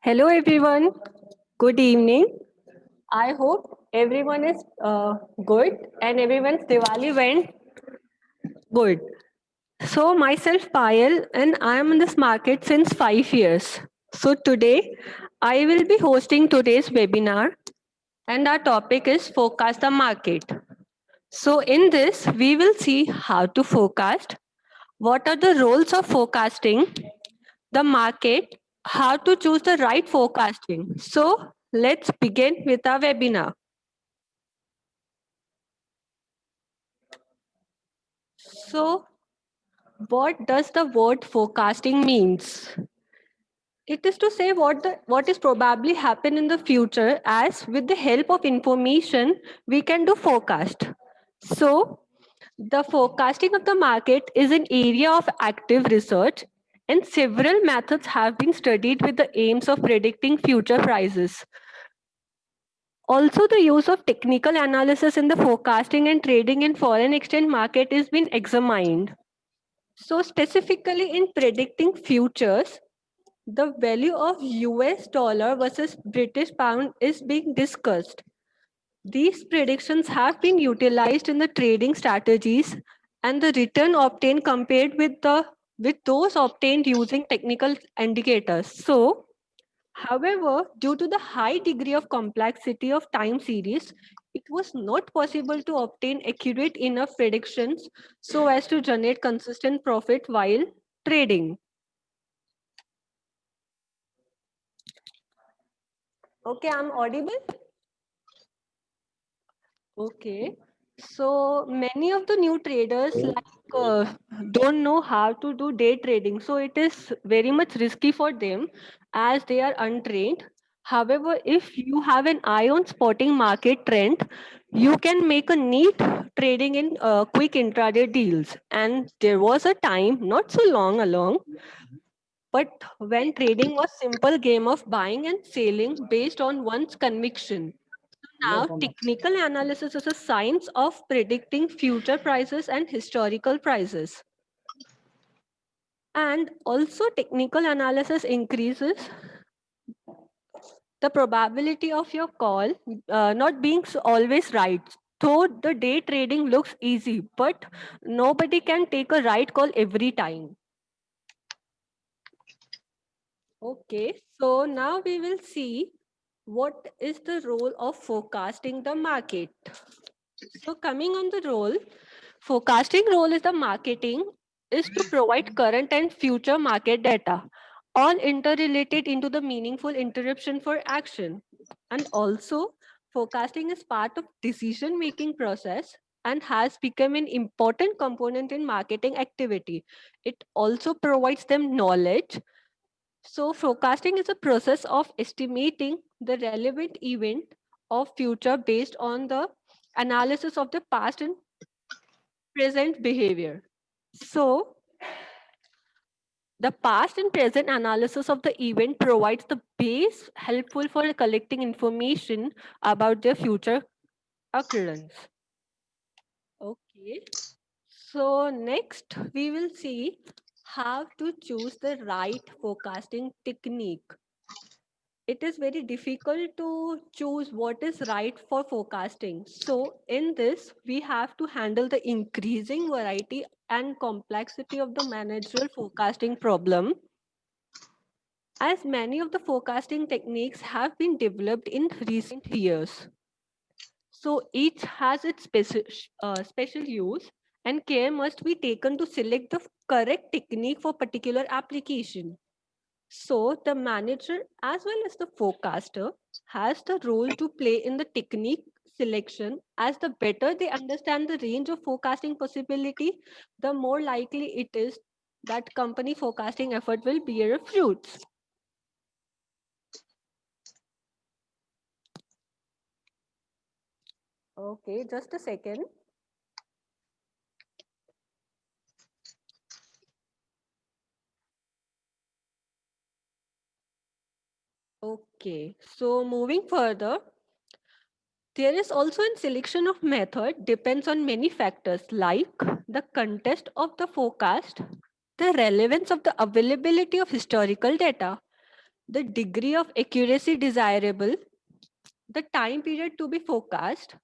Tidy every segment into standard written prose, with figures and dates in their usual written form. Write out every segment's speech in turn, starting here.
Hello everyone, good evening. I hope everyone is good and everyone's Diwali went good. So myself Payal and I am in this market since 5 years. So today I will be hosting today's webinar and our topic is forecast the market. So in this we will see how to forecast, what are the roles of forecasting, the market, how to choose the right forecasting. So let's begin with our webinar. So what does the word forecasting means? It is to say what is probably happen in the future, as with the help of information we can do forecast. So the forecasting of the market is an area of active research and several methods have been studied with the aims of predicting future prices. Also, the use of technical analysis in the forecasting and trading in foreign exchange market is being examined. So specifically in predicting futures, the value of US dollar versus British pound is being discussed. These predictions have been utilized in the trading strategies and the return obtained compared with those obtained using technical indicators. So, however, due to the high degree of complexity of time series, it was not possible to obtain accurate enough predictions so as to generate consistent profit while trading. Okay, I'm audible? Okay. So many of the new traders don't know how to do day trading. So it is very much risky for them as they are untrained. However, if you have an eye on spotting market trend, you can make a neat trading in quick intraday deals. And there was a time, not so long along, but when trading was simple game of buying and selling based on one's conviction. Now, technical analysis is a science of predicting future prices and historical prices. And also, technical analysis increases the probability of your call not being always right. Though the day trading looks easy, but nobody can take a right call every time. Okay, so now we will see what is the role of forecasting the market. So coming on the role, forecasting role is the marketing is to provide current and future market data, all interrelated into the meaningful interruption for action. And also, forecasting is part of decision making process and has become an important component in marketing activity. It also provides them knowledge. So forecasting is a process of estimating the relevant event of future based on the analysis of the past and present behavior. So, the past and present analysis of the event provides the base helpful for collecting information about their future occurrence. Okay. So, next we will see how to choose the right forecasting technique. It is very difficult to choose what is right for forecasting. So, in this, we have to handle the increasing variety and complexity of the managerial forecasting problem, as many of the forecasting techniques have been developed in recent years. So, each has its special use, and care must be taken to select the correct technique for particular application. So the manager as well as the forecaster has the role to play in the technique selection, as the better they understand the range of forecasting possibility, the more likely it is that company forecasting effort will bear fruits. Okay, just a second. Okay, so moving further, there is also a selection of method depends on many factors like the context of the forecast, the relevance of the availability of historical data, the degree of accuracy desirable, the time period to be forecast,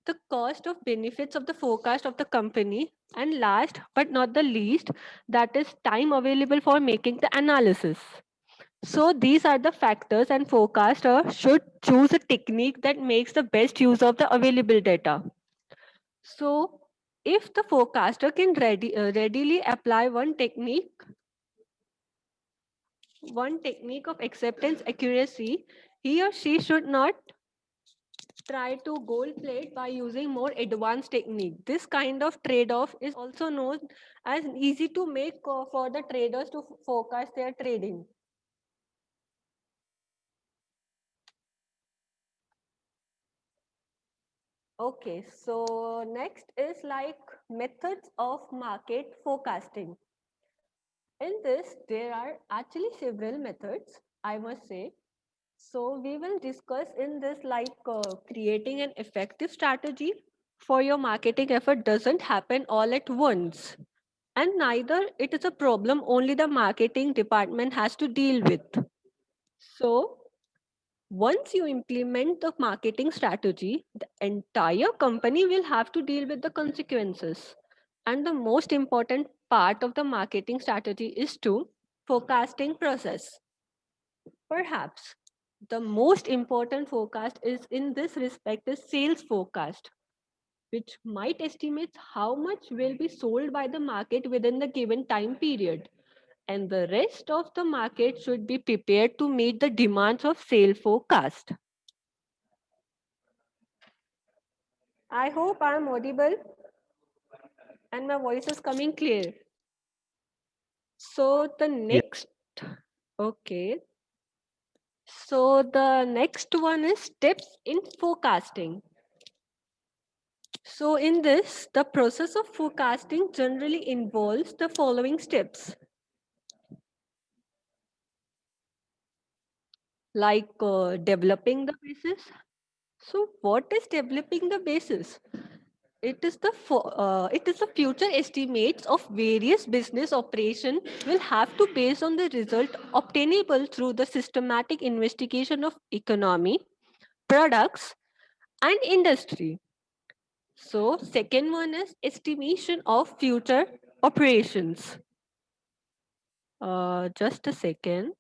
the cost of benefits of the forecast of the company, and last but not the least, that is time available for making the analysis. So these are the factors, and forecaster should choose a technique that makes the best use of the available data. So if the forecaster can readily apply one technique of acceptance accuracy, he or she should not try to gold plate by using more advanced technique. This kind of trade-off is also known as easy to make for the traders to forecast their trading. Okay, so next is like methods of market forecasting. In this, there are actually several methods, I must say. So we will discuss in this like creating an effective strategy for your marketing effort doesn't happen all at once. And neither it is a problem only the marketing department has to deal with. So once you implement the marketing strategy, the entire company will have to deal with the consequences. And the most important part of the marketing strategy is to forecasting process. Perhaps the most important forecast is in this respect is sales forecast, which might estimate how much will be sold by the market within the given time period. And the rest of the market should be prepared to meet the demands of sale forecast. I hope I am audible and my voice is coming clear. So the Yeah. next, okay. So the next one is steps in forecasting. So in this, the process of forecasting generally involves the following steps, like developing the basis. So what is developing the basis? it is the future estimates of various business operation will have to base on the result obtainable through the systematic investigation of economy, products, and industry. So second one is estimation of future operations. Just a second.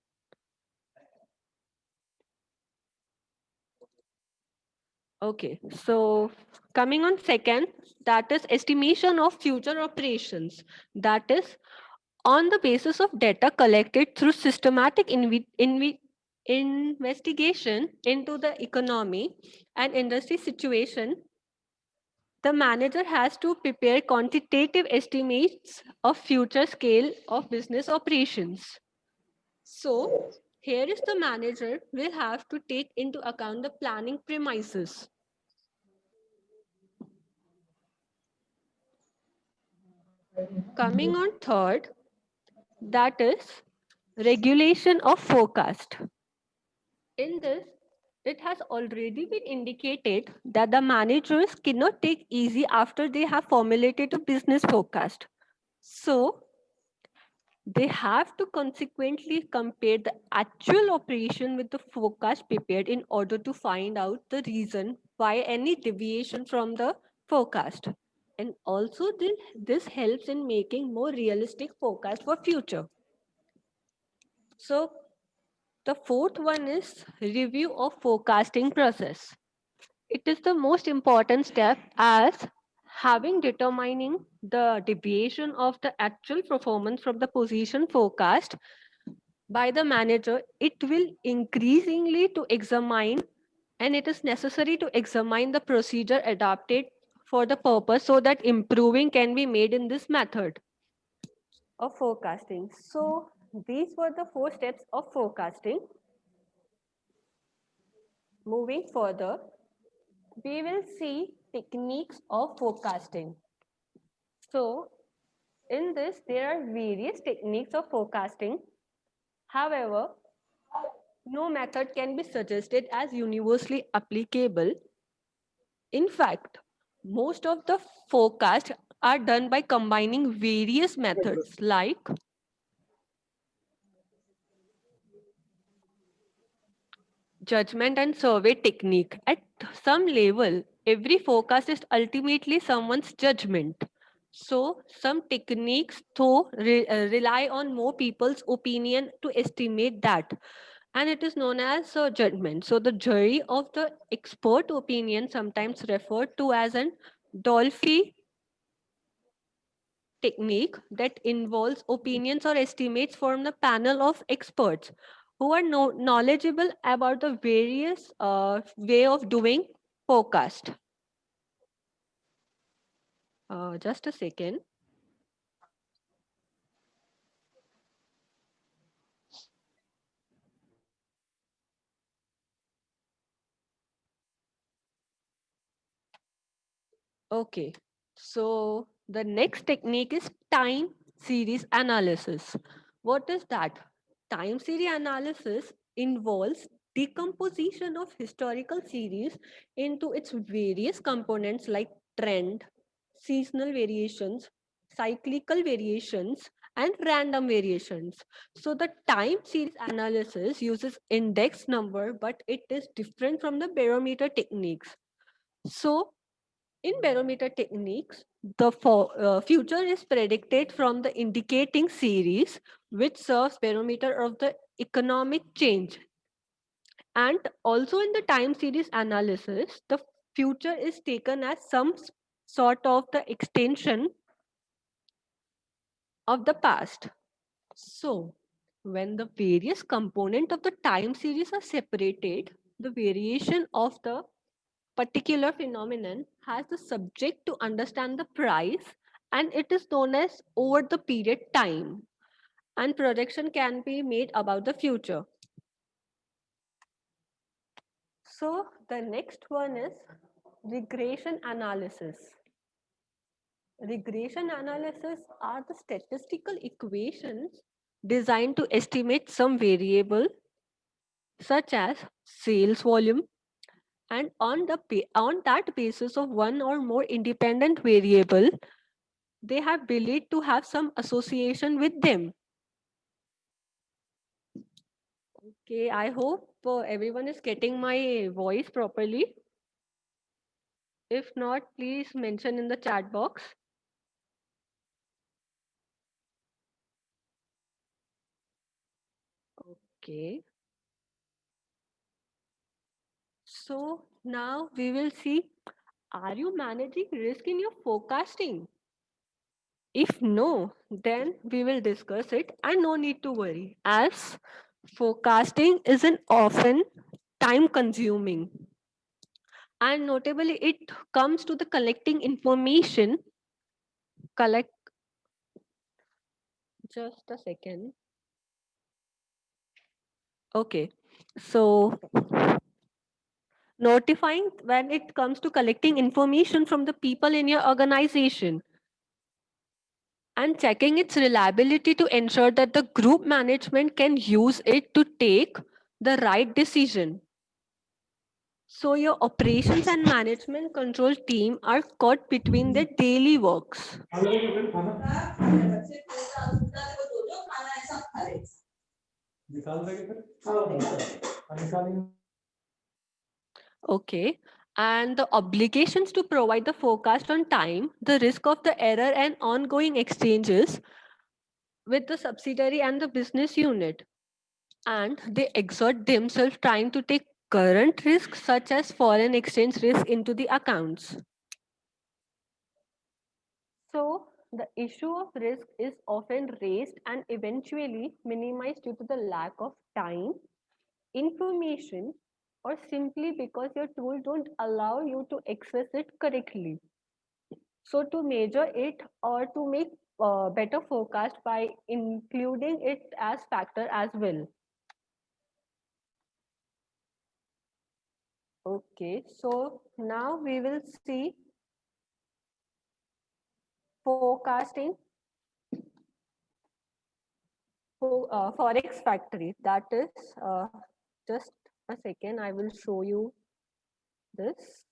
Okay, so coming on second, that is estimation of future operations. That is on the basis of data collected through systematic investigation into the economy and industry situation, the manager has to prepare quantitative estimates of future scale of business operations. So, here is the manager will have to take into account the planning premises. Coming on third, that is regulation of forecast. In this, it has already been indicated that the managers cannot take easy after they have formulated a business forecast. So, they have to consequently compare the actual operation with the forecast prepared in order to find out the reason why any deviation from the forecast. And also, this helps in making more realistic forecast for future. So, the fourth one is review of forecasting process. It is the most important step as having determining the deviation of the actual performance from the position forecast by the manager. It will increasingly to examine, and it is necessary to examine the procedure adapted for the purpose so that improving can be made in this method of forecasting. So these were the four steps of forecasting. Moving further, we will see techniques of forecasting. So in this, there are various techniques of forecasting. However, no method can be suggested as universally applicable. In fact, most of the forecasts are done by combining various methods like judgment and survey technique. At some level, every forecast is ultimately someone's judgment. So, some techniques though rely on more people's opinion to estimate that, and it is known as judgment. So, the jury of the expert opinion, sometimes referred to as an Dolphy technique, that involves opinions or estimates from the panel of experts who are knowledgeable about the various way of doing forecast. Just a second. Okay, so the next technique is time series analysis. What is that? Time series analysis involves decomposition of historical series into its various components like trend, seasonal variations, cyclical variations, and random variations. So the time series analysis uses index number, but it is different from the barometer techniques. So in barometer techniques, the future is predicted from the indicating series, which serves barometer of the economic change. And also in the time series analysis, the future is taken as some sort of the extension of the past. So, when the various component of the time series are separated, the variation of the particular phenomenon has the subject to understand the price, and it is known as over the period time, and projection can be made about the future. So the next one is regression analysis. Regression analysis are the statistical equations designed to estimate some variable such as sales volume, And on that basis of one or more independent variable, they have believed to have some association with them. Okay, I hope everyone is getting my voice properly. If not, please mention in the chat box. Okay. So now we will see, are you managing risk in your forecasting? If no, then we will discuss it and no need to worry, as forecasting isn't often time consuming. And notably, it comes to the collecting information. Collect, just a second. Okay. So notifying when it comes to collecting information from the people in your organization and checking its reliability to ensure that the group management can use it to take the right decision. So your operations and management control team are caught between their daily works. Okay. And the obligations to provide the forecast on time, the risk of the error and ongoing exchanges with the subsidiary and the business unit. And they exert themselves trying to take current risks such as foreign exchange risk into the accounts. So the issue of risk is often raised and eventually minimized due to the lack of time, information, or simply because your tool don't allow you to access it correctly. So to measure it or to make better forecast by including it as factor as well. Okay, so now we will see forecasting for Forex Factory. That is just a second, I will show you this.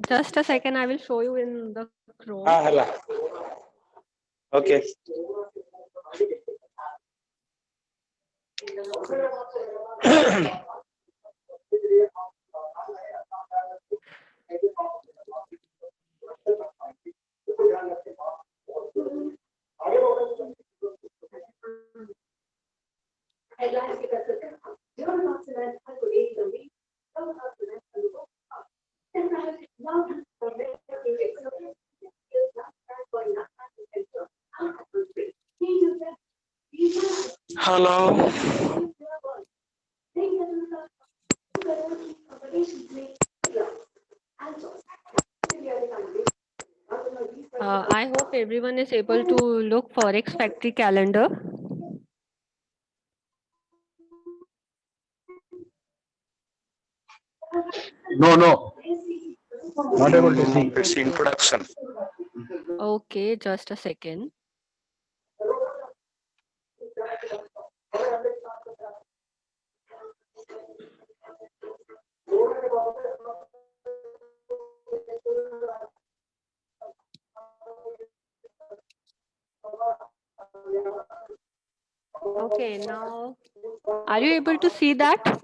Just a second, I will show you in the Chrome. Okay. Hello. I hope everyone is able to look Forex Factory calendar. No, not able to see. It's introduction. Okay, just a second. Okay, now are you able to see that?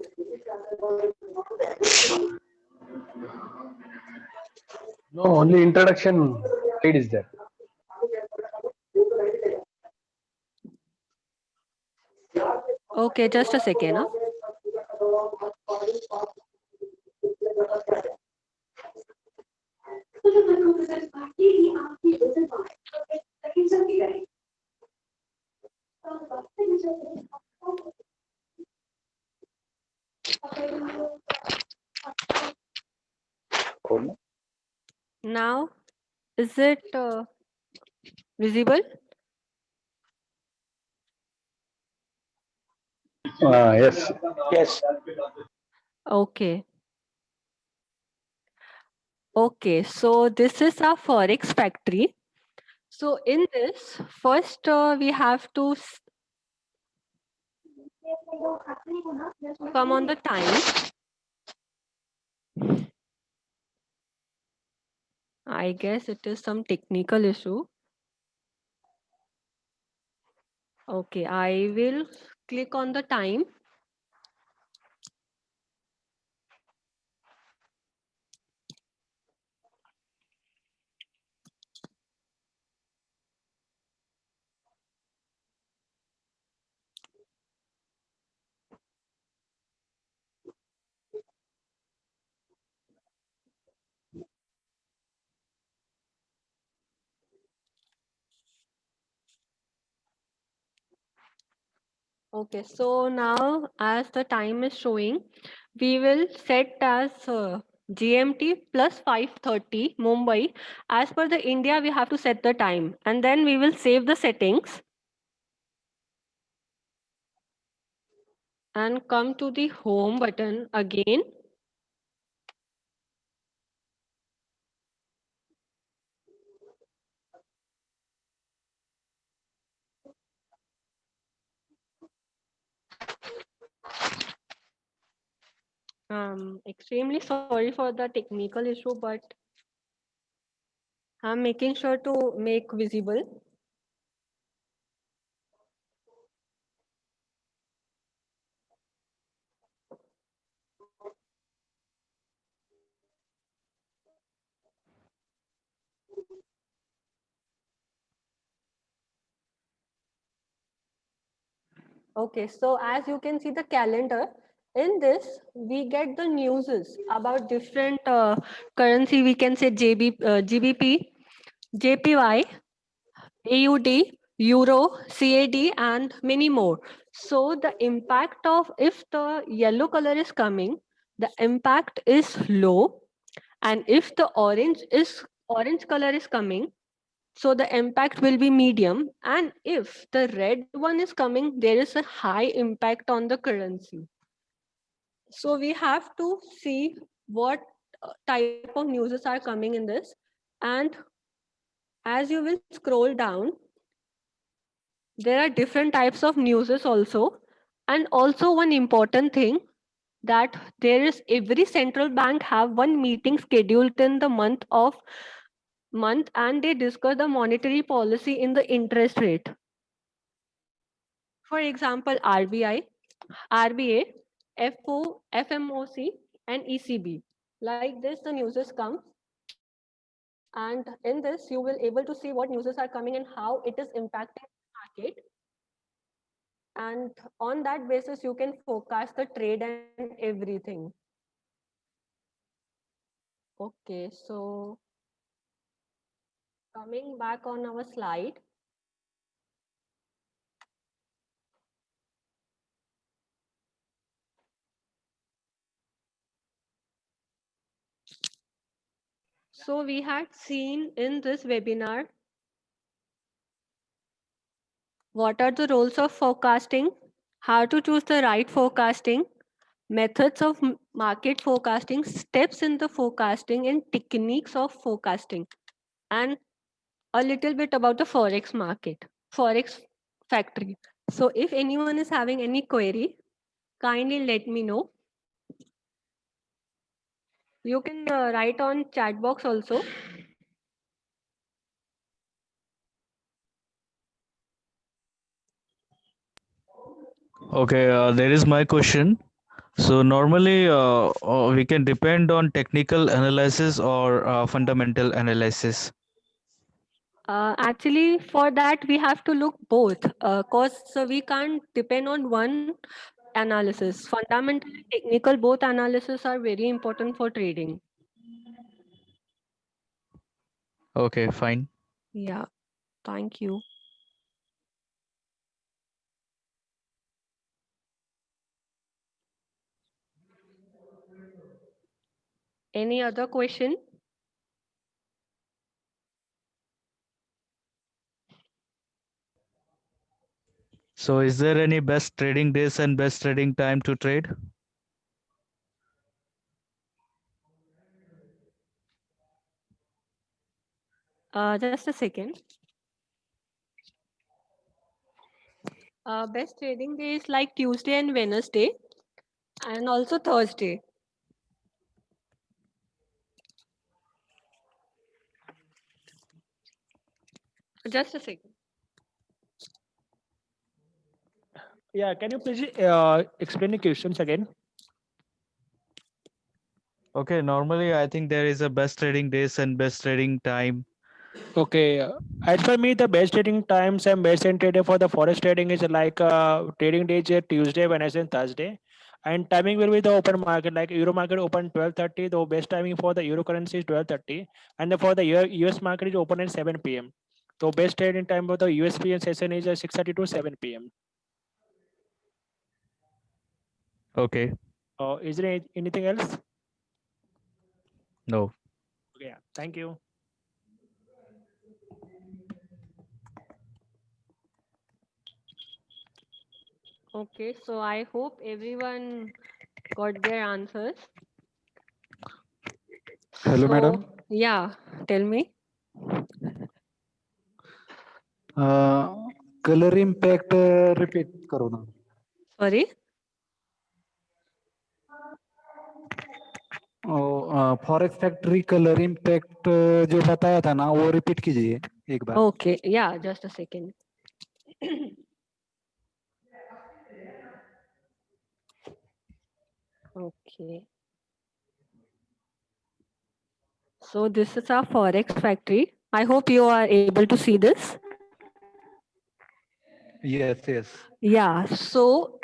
No, only introduction slide is there. Okay, just a second. Huh? Now, is it visible? Yes. Yes. Okay. Okay, so this is our Forex factory. So in this, first we have to come on the time. I guess it is some technical issue. Okay, I will click on the time. Okay, so now as the time is showing, we will set as GMT plus 5:30 Mumbai. As per the India, we have to set the time and then we will save the settings and come to the home button again. Extremely sorry for the technical issue, but I'm making sure to make visible. Okay, so as you can see the calendar, in this we get the newses about different currency. We can say GBP, JPY, AUD, Euro, CAD, and many more. So the impact of if the yellow color is coming, the impact is low, and if the orange color is coming, so the impact will be medium, and if the red one is coming, there is a high impact on the currency. So we have to see what type of newses are coming in this. And as you will scroll down, there are different types of newses also. And also one important thing, that there is every central bank have one meeting scheduled in the month, and they discuss the monetary policy in the interest rate. For example, RBA, FOMC, and ECB. Like this, the newses come, and in this, you will able to see what newses are coming and how it is impacting the market. And on that basis, you can forecast the trade and everything. Okay, so coming back on our slide. So we had seen in this webinar what are the roles of forecasting, how to choose the right forecasting, methods of market forecasting, steps in the forecasting, and techniques of forecasting, and a little bit about the forex market, forex factory. So if anyone is having any query, kindly let me know. You can write on chat box also. Okay, there is my question. So normally we can depend on technical analysis or fundamental analysis. Actually, for that we have to look both, cause we can't depend on one analysis. Fundamental and technical, both analysis are very important for trading. Okay, fine. Yeah, thank you. Any other question? So is there any best trading days and best trading time to trade? Just a second. Best trading days like Tuesday and Wednesday, and also Thursday. Just a second. Yeah, can you please explain the questions again? Okay, normally I think there is a best trading days and best trading time. Okay, as for me, the best trading times and best trader for the forex trading is like trading days are Tuesday, Wednesday, and Thursday, and timing will be the open market. Like Euro market open 12:30. The best timing for the Euro currency is 12:30, and for the US market is open at 7 p.m. So best trading time for the USP and session is 6:30 to 7 p.m. Okay, Is there anything else? no. Okay, yeah. Thank you. Okay, so I hope everyone got their answers. Hello, So, madam. yeah, tell me. Color impact repeat करो ना. Sorry. Forex factory colour impact जो बताया था ना वो repeat कीजिए एक बार. Okay, yeah, just a second. Okay. So this is our Forex factory. I hope you are able to see this. Yes, yes. Yeah, so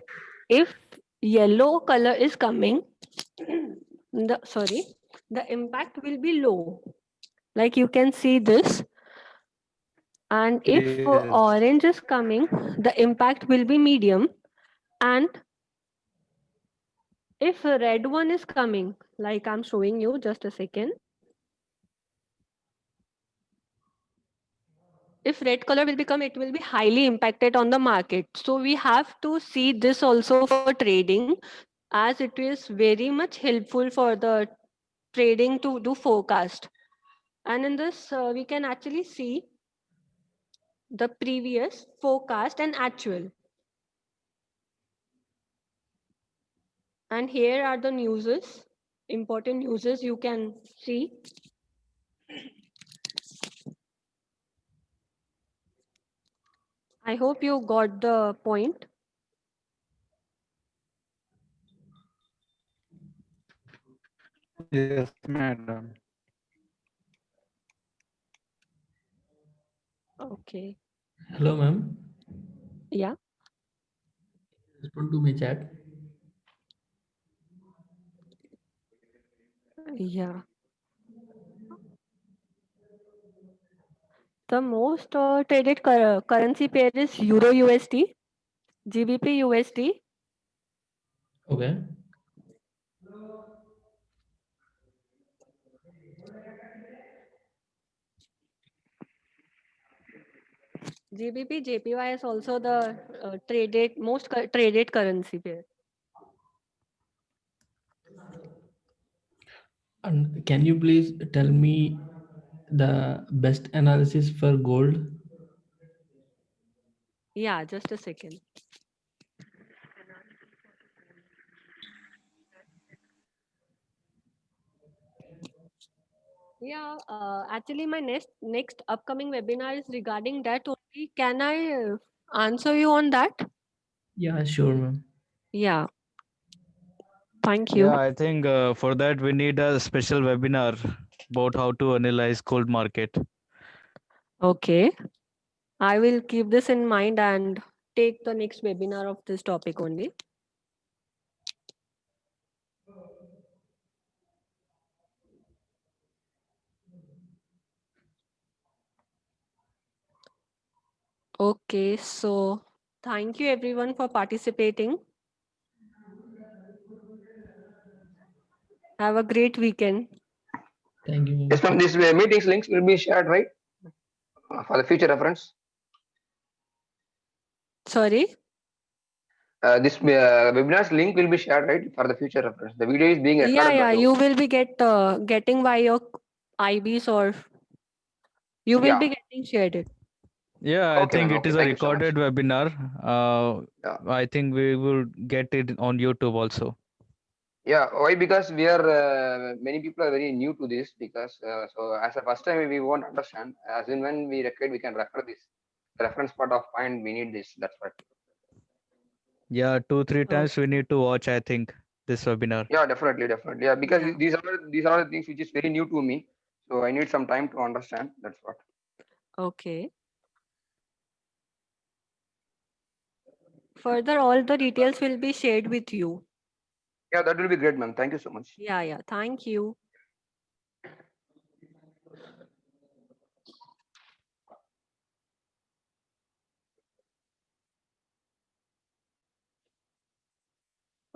if yellow color is coming, the impact will be low. Like you can see this. And if Yes. orange is coming, the impact will be medium. And if a red one is coming, like I'm showing you, just a second. If red color will become, it will be highly impacted on the market. So we have to see this also for trading, as it is very much helpful for the trading to do forecast. And in this, we can actually see the previous forecast and actual. And here are the newses, important newses you can see. I hope you got the point. Yes, madam. Okay. Hello, ma'am. Yeah. Respond to my chat. Yeah. The most traded currency pair is Euro USD, GBP USD, Okay. GBP JPY is also the traded currency pair. And can you please tell me the best analysis for gold? Yeah, just a second. Yeah, actually, my next upcoming webinar is regarding that only. Can I answer you on that? Yeah, sure, ma'am. Yeah. Thank you. Yeah, I think for that we need a special webinar about how to analyze gold market. Okay. I will keep this in mind and take the next webinar of this topic only. Okay, so thank you everyone for participating. Have a great weekend. Thank you, ma'am. Yes, ma'am. These meetings links will be shared, right? For the future reference. Sorry. This webinar's link will be shared, right, for the future reference. The video is being Yeah, recorded. yeah, by you will be getting by your IBs, or you will Yeah. be getting shared it. Yeah, I Okay, think ma'am. it Okay, is a thank you so much. recorded webinar. Yeah. I think we will get it on YouTube also. Yeah, why? Because we are many people are very new to this. Because so as a first time we won't understand. As in when we record, we can refer this reference part of point. We need this. That's what. Yeah, 2-3 Oh, times we need to watch, I think, this webinar. Yeah, definitely, definitely. Yeah, because yeah. these are the things which is very new to me. So I need some time to understand. That's what. Okay. Further, all the details will be shared with you. Yeah, that will be great, ma'am. Thank you so much. Yeah, yeah. Thank you.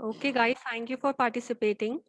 Okay, guys, thank you for participating.